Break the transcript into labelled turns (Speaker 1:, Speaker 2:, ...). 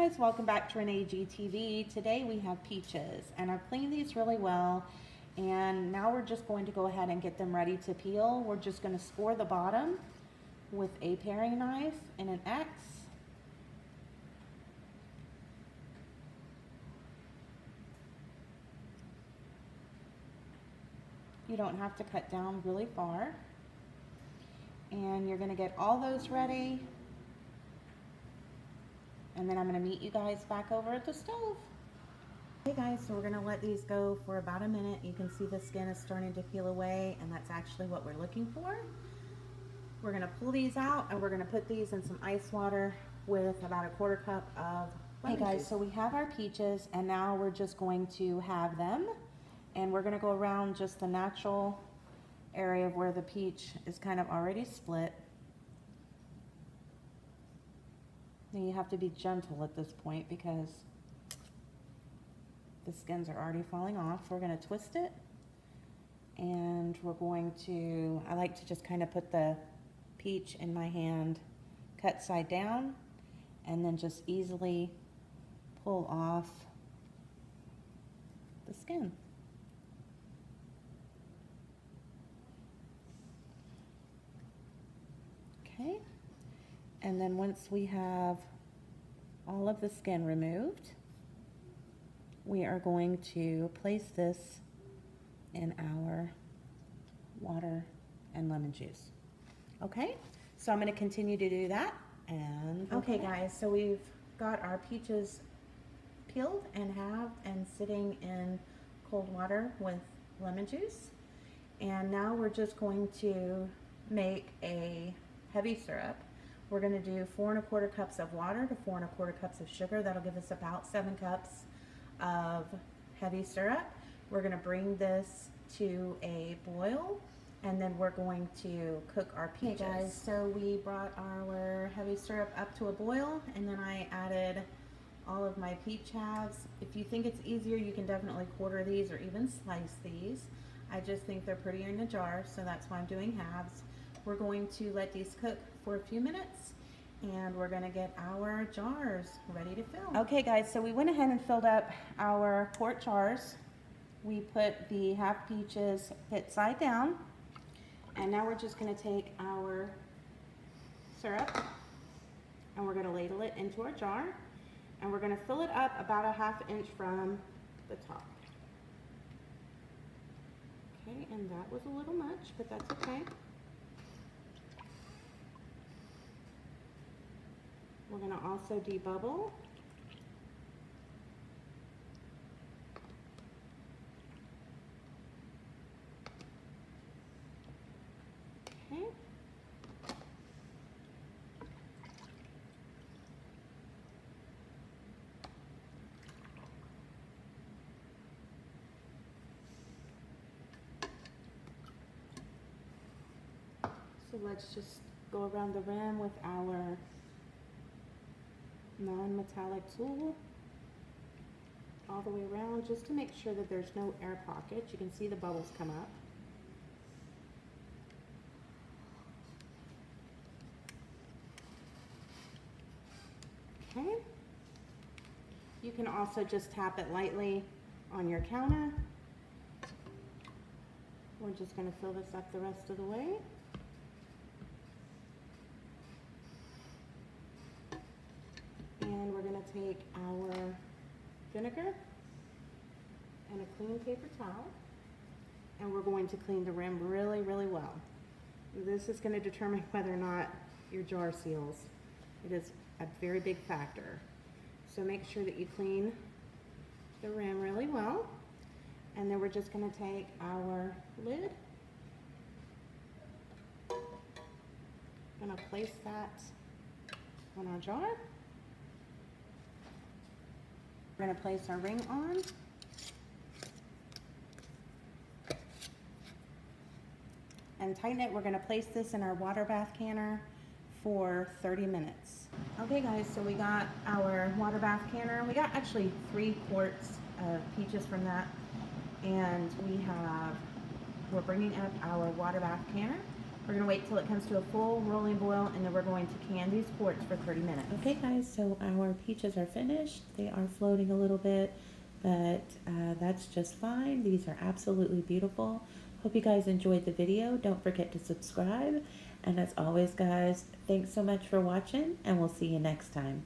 Speaker 1: guys, welcome back to RGTV. Today we have peaches and I've cleaned these really well, and now we're just going to go ahead and get them ready to peel. We're just going to score the bottom with a paring knife in an X. You don't have to cut down really far. And you're going to get all those ready. And then I'm going to meet you guys back over at the stove. Okay guys, so we're going to let these go for about a minute. You can see the skin is starting to peel away, and that's actually what we're looking for. We're going to pull these out and we're going to put these in some ice water with about a quarter cup of lemon juice. Hey guys, so we have our peaches and now we're just going to have them, and we're going to go around just the natural area of where the peach is kind of already split. Then you have to be gentle at this point because the skins are already falling off. We're going to twist it, and we're going to, I like to just kind of put the peach in my hand, cut side down, and then just easily pull off the skin. Okay. And then once we have all of the skin removed, we are going to place this in our water and lemon juice. Okay, so I'm going to continue to do that. And okay guys, so we've got our peaches peeled and halved and sitting in cold water with lemon juice. And now we're just going to make a heavy syrup. We're going to do 4 1/4 cups of water to 4 1/4 cups of sugar. That'll give us about 7 cups of heavy syrup. We're going to bring this to a boil, and then we're going to cook our peaches. Okay guys, so we brought our heavy syrup up to a boil, and then I added all of my peach halves. If you think it's easier, you can definitely quarter these or even slice these. I just think they're prettier in a jar, so that's why I'm doing halves. We're going to let these cook for a few minutes, and we're going to get our jars ready to fill. Okay guys, so we went ahead and filled up our quart jars. We put the half peaches pit side down, and now we're just going to take our syrup and we're going to ladle it into our jar, and we're going to fill it up about a 1/2 inch from the top. Okay, and that was a little much, but that's okay. We're going to also debubble. Okay. So let's just go around the rim with our non-metallic tool all the way around, just to make sure that there's no air pockets. You can see the bubbles come up. Okay. You can also just tap it lightly on your counter. We're just going to fill this up the rest of the way. And we're going to take our vinegar and a clean paper towel, and we're going to clean the rim really, really well. This is going to determine whether or not your jar seals. It is a very big factor. So make sure that you clean the rim really well. And then we're just going to take our lid. I'm going to place that on our jar. We're going to place our ring on. And tighten it. We're going to place this in our water bath canner for 30 minutes. Okay guys, so we got our water bath canner. We got actually 3 quarts of peaches from that. And we're bringing up our water bath canner. We're going to wait till it comes to a full rolling boil, and then we're going to can these quarts for 30 minutes. Okay guys, so our peaches are finished. They are floating a little bit, but that's just fine. These are absolutely beautiful. Hope you guys enjoyed the video. Don't forget to subscribe. And as always guys, thanks so much for watching, and we'll see you next time.